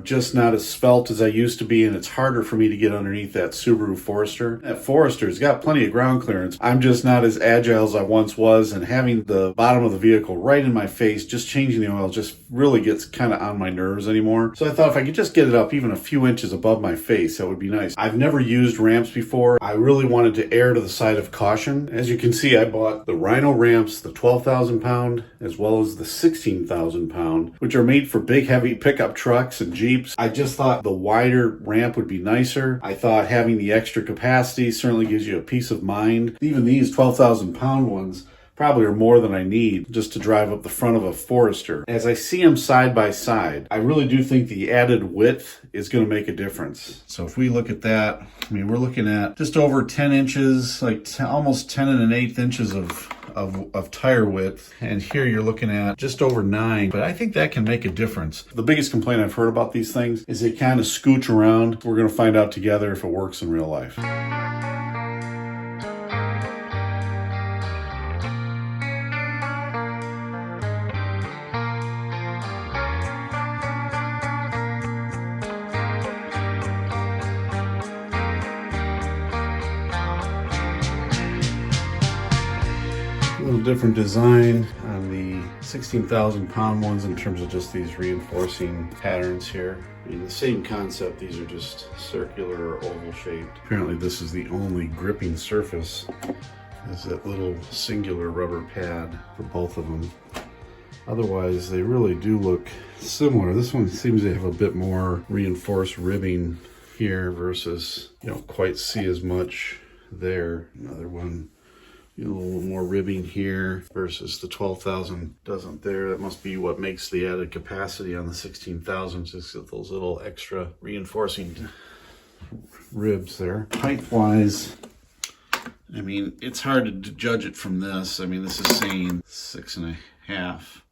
I'm just not as svelte as I used to be, and it's harder for me to get underneath that Subaru Forester. That Forester's got plenty of ground clearance. I'm just not as agile as I once was, and having the bottom of the vehicle right in my face, just changing the oil, just really gets kind of on my nerves anymore. So I thought if I could just get it up even a few inches above my face, that would be nice. I've never used ramps before. I really wanted to err to the side of caution. As you can see, I bought the RhinoRamps, the 12,000 pound, as well as the 16,000 pound, which are made for big, heavy pickup trucks and Jeeps. I just thought the wider ramp would be nicer. I thought having the extra capacity certainly gives you a peace of mind. Even these 12,000 pound ones probably are more than I need just to drive up the front of a Forester. As I see them side by side, I really do think the added width is going to make a difference. So if we look at that, I mean, we're looking at just over 10 inches, like almost 10 1/8 inches of tire width. And here you're looking at just over 9, but I think that can make a difference. The biggest complaint I've heard about these things is they kind of scooch around. We're going to find out together if it works in real life. A little different design on the 16,000 pound ones in terms of just these reinforcing patterns here. I mean, the same concept, these are just circular or oval shaped. Apparently this is the only gripping surface, is that little singular rubber pad for both of them. Otherwise, they really do look similar. This one seems to have a bit more reinforced ribbing here versus, you don't quite see as much there. Another one, a little more ribbing here versus the 12,000 doesn't there. That must be what makes the added capacity on the 16,000, just those little extra reinforcing ribs there. Height wise, I mean, it's hard to judge it from this. I mean, this is saying 6.5.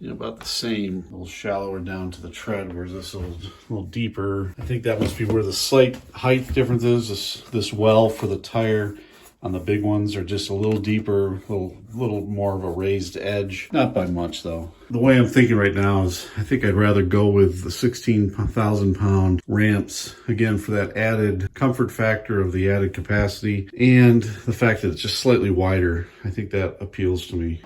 You know, about the same, a little shallower down to the tread, whereas this is a little deeper. I think that must be where the slight height difference is. This well for the tire on the big ones are just a little deeper, a little more of a raised edge. Not by much though. The way I'm thinking right now is I think I'd rather go with the 16,000 pound ramps, again, for that added comfort factor of the added capacity and the fact that it's just slightly wider. I think that appeals to me.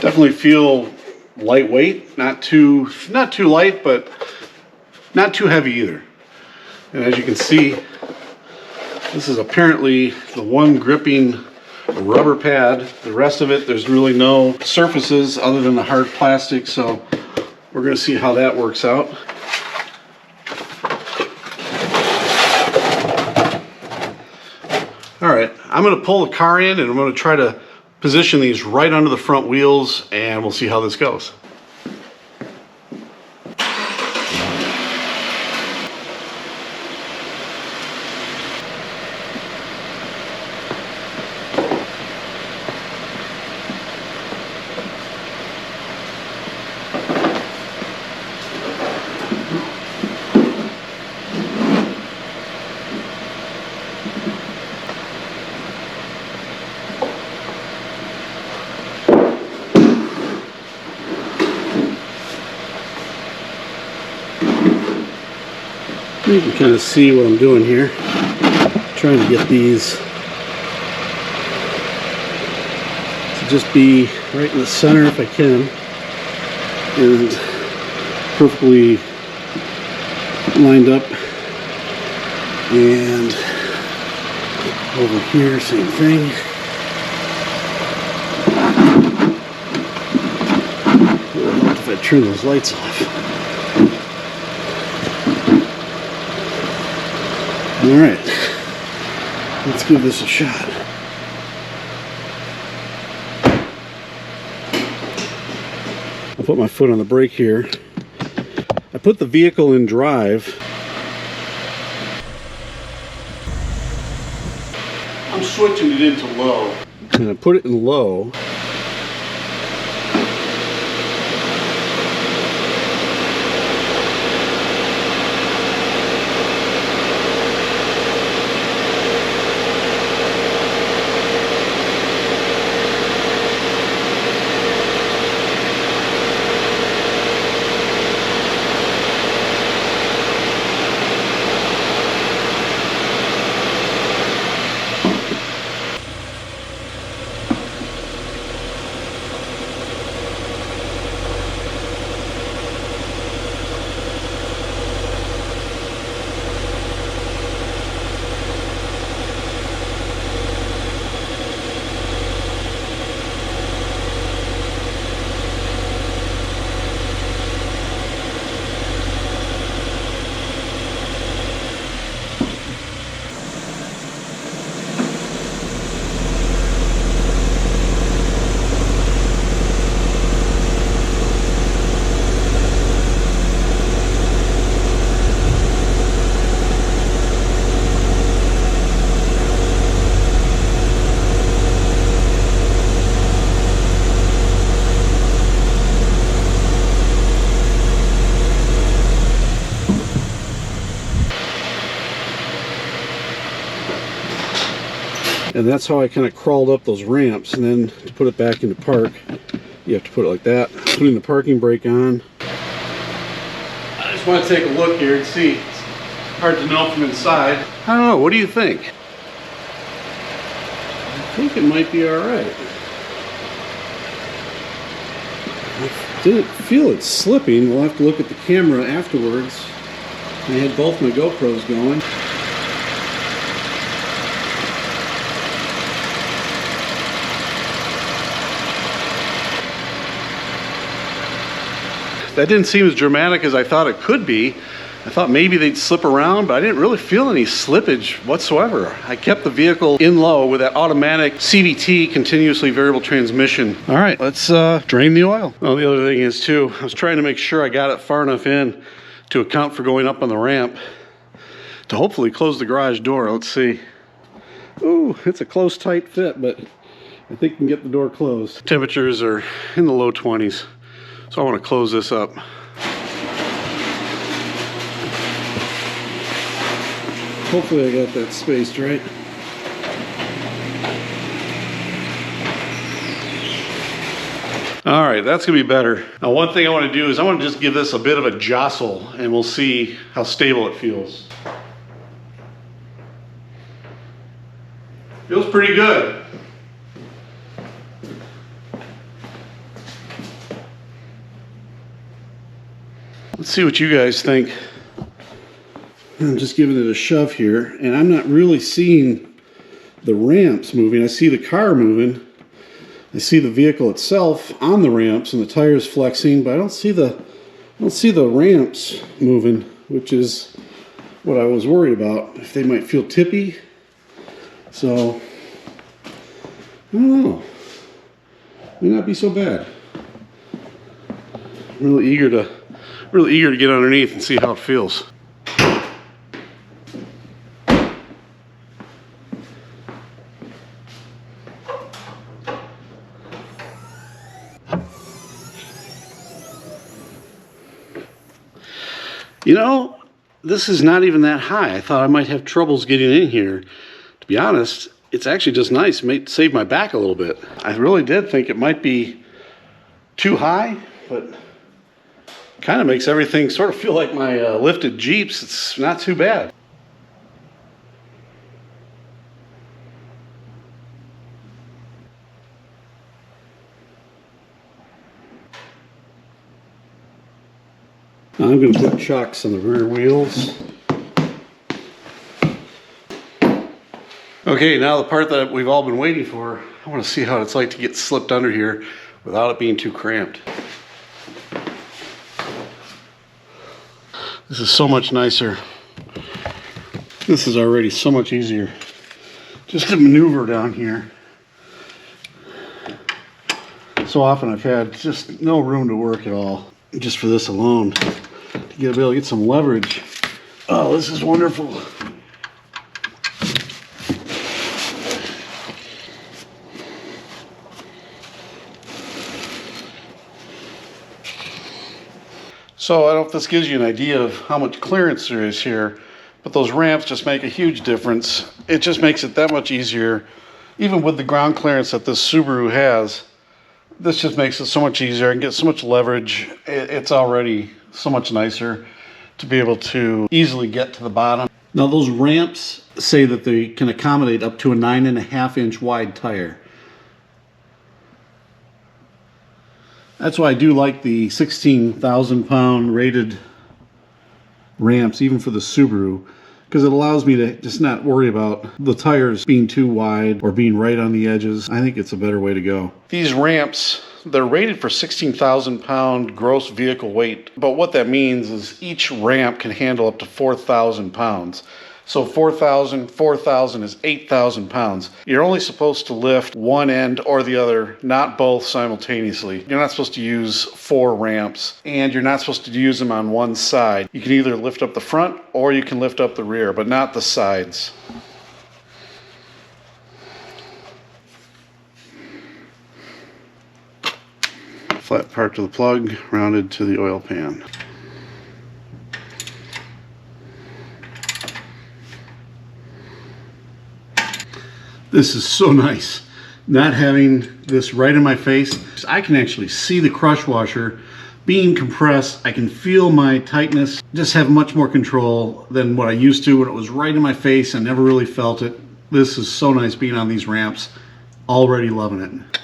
Definitely feel lightweight, not too light, but not too heavy either. And as you can see, this is apparently the one gripping rubber pad. The rest of it, there's really no surfaces other than the hard plastic, so we're going to see how that works out. All right, I'm going to pull the car in and I'm going to try to position these right under the front wheels, and we'll see how this goes. You can kind of see what I'm doing here. Trying to get these to just be right in the center if I can, and perfectly lined up. And over here, same thing. What if I turn those lights off? All right, let's give this a shot. I'll put my foot on the brake here. I put the vehicle in drive. I'm switching it into low. And I put it in low. And that's how I kind of crawled up those ramps. And then to put it back into park, you have to put it like that. Putting the parking brake on. I just want to take a look here and see. It's hard to know from inside. I don't know, what do you think? I think it might be alright. I didn't feel it slipping. We'll have to look at the camera afterwards. I had both my GoPros going. That didn't seem as dramatic as I thought it could be. I thought maybe they'd slip around, but I didn't really feel any slippage whatsoever. I kept the vehicle in low with that automatic CVT, continuously variable transmission. All right, let's drain the oil. Oh, the other thing is too, I was trying to make sure I got it far enough in to account for going up on the ramp to hopefully close the garage door. Let's see. Ooh, it's a close, tight fit, but I think we can get the door closed. Temperatures are in the low 20s. So I want to close this up. Hopefully I got that spaced right. All right, that's gonna be better. Now one thing I want to do is I want to just give this a bit of a jostle and we'll see how stable it feels. Feels pretty good. Let's see what you guys think. I'm just giving it a shove here, and I'm not really seeing the ramps moving. I see the car moving. I see the vehicle itself on the ramps and the tires flexing, but I don't see the ramps moving, which is what I was worried about. If they might feel tippy. So I don't know. May not be so bad. I'm really eager to get underneath and see how it feels. You know, this is not even that high. I thought I might have troubles getting in here. To be honest, it's actually just nice. It may save my back a little bit. I really did think it might be too high, but kind of makes everything sort of feel like my lifted Jeeps. It's not too bad. Now I'm going to put chocks on the rear wheels. Okay, now the part that we've all been waiting for. I want to see how it's like to get slipped under here without it being too cramped. This is so much nicer. This is already so much easier just to maneuver down here. So often I've had just no room to work at all, just for this alone, to be able to get some leverage. Oh, this is wonderful. So I don't know if this gives you an idea of how much clearance there is here, but those ramps just make a huge difference. It just makes it that much easier. Even with the ground clearance that this Subaru has, this just makes it so much easier. I can get so much leverage. It's already so much nicer to be able to easily get to the bottom. Now those ramps say that they can accommodate up to a 9.5-inch wide tire. That's why I do like the 16,000 pound rated ramps, even for the Subaru, because it allows me to just not worry about the tires being too wide or being right on the edges. I think it's a better way to go. These ramps, they're rated for 16,000 pound gross vehicle weight, but what that means is each ramp can handle up to 4,000 pounds. So 4,000 is 8,000 pounds. You're only supposed to lift one end or the other, not both simultaneously. You're not supposed to use 4 ramps, and you're not supposed to use them on one side. You can either lift up the front or you can lift up the rear, but not the sides. Flat part to the plug, rounded to the oil pan. This is so nice. Not having this right in my face. I can actually see the crush washer being compressed. I can feel my tightness. Just have much more control than what I used to when it was right in my face and never really felt it. This is so nice being on these ramps. Already loving it.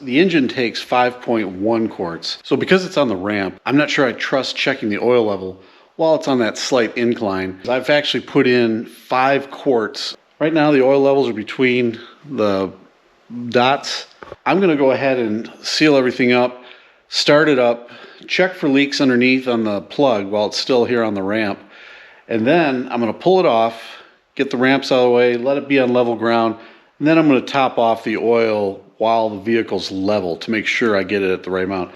The engine takes 5.1 quarts. So because it's on the ramp, I'm not sure I trust checking the oil level while it's on that slight incline. I've actually put in 5 quarts. Right now the oil levels are between the dots. I'm gonna go ahead and seal everything up, start it up, check for leaks underneath on the plug while it's still here on the ramp. And then I'm gonna pull it off, get the ramps out of the way, let it be on level ground, and then I'm gonna top off the oil while the vehicle's level to make sure I get it at the right amount.